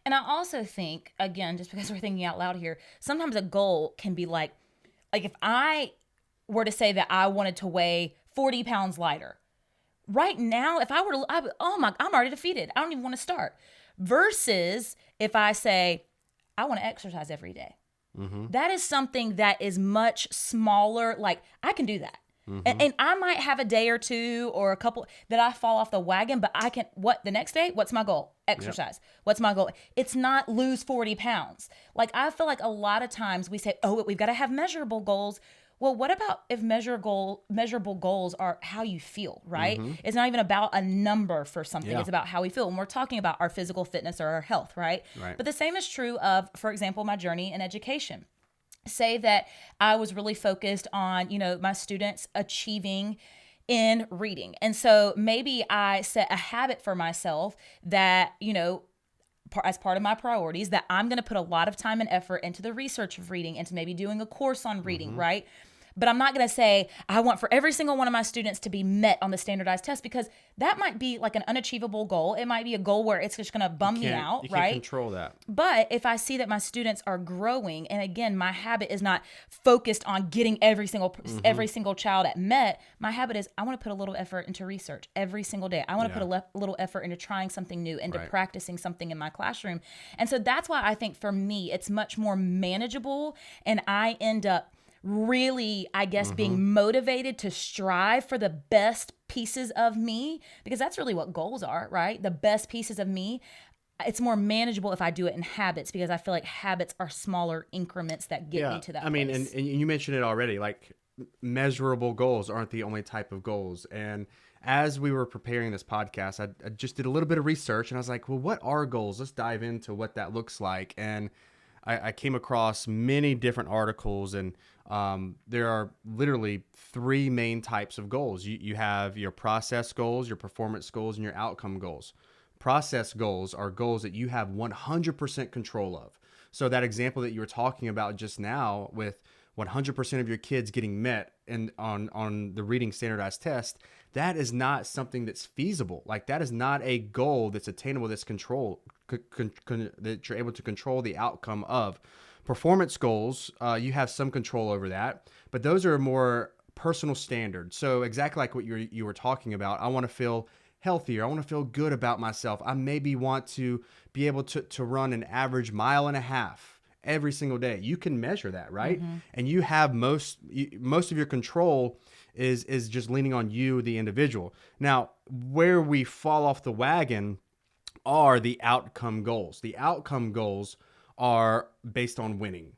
And I also think, again, just because we're thinking out loud here, sometimes a goal can be like if I were to say that I wanted to weigh 40 pounds lighter, right now, if I were to, oh my, I'm already defeated. I don't even want to start. Versus if I say, I want to exercise every day. That is something that is much smaller. Like, I can do that. And I might have a day or two or a couple that I fall off the wagon, but I can, what, the next day? What's my goal? Exercise. Yep. What's my goal? It's not lose 40 pounds. Like, I feel like a lot of times we say, oh, we've got to have measurable goals. Well, what about if measurable goals are how you feel, right? It's not even about a number for something. It's about how we feel. When we're talking about our physical fitness or our health, right? But the same is true of, for example, my journey in education. Say that I was really focused on, my students achieving in reading. And so maybe I set a habit for myself that, as part of my priorities, that I'm going to put a lot of time and effort into the research of reading, into maybe doing a course on reading, right? But I'm not going to say I want for every single one of my students to be met on the standardized test, because that might be like an unachievable goal. It might be a goal where it's just going to bum me out, you right? can't control that. But if I see that my students are growing, and again, my habit is not focused on getting every single child at met. My habit is I want to put a little effort into research every single day. I want to put a little effort into trying something new, into practicing something in my classroom. And so that's why I think for me, it's much more manageable, and I end up really, I guess, being motivated to strive for the best pieces of me, because that's really what goals are, right? The best pieces of me. It's more manageable if I do it in habits, because I feel like habits are smaller increments that get me to that place. And you mentioned it already, like measurable goals aren't the only type of goals. And as we were preparing this podcast, I just did a little bit of research, and I was like, well, what are goals? Let's dive into what that looks like. And I came across many different articles, and there are literally three main types of goals. You have your process goals, your performance goals, and your outcome goals. Process goals are goals that you have 100% control of. So that example that you were talking about just now, with 100% of your kids getting met and on the reading standardized test, that is not something that's feasible. Like, that is not a goal that's attainable, that's that you're able to control the outcome of. Performance goals, you have some control over that, but those are more personal standards. So exactly like what you were talking about, I want to feel healthier. I want to feel good about myself. I maybe want to be able to run an average 1.5 miles every single day. You can measure that, right? And you have most of your control is just leaning on you, the individual. Now, where we fall off the wagon are the outcome goals. The outcome goals are based on winning.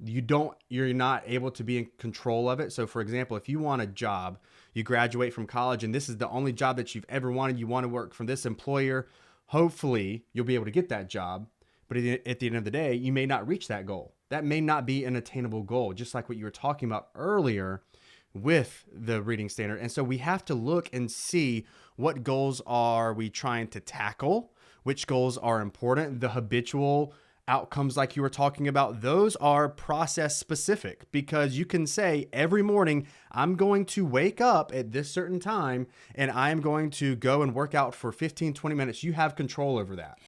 You're not able to be in control of it. So for example, if you want a job, you graduate from college and this is the only job that you've ever wanted, you want to work for this employer, hopefully you'll be able to get that job. But at the end of the day, you may not reach that goal. That may not be an attainable goal, just like what you were talking about earlier with the reading standard. And so we have to look and see what goals are we trying to tackle, which goals are important. The habitual outcomes, like you were talking about, those are process specific, because you can say every morning, I'm going to wake up at this certain time and I'm going to go and work out for 15, 20 minutes. You have control over that.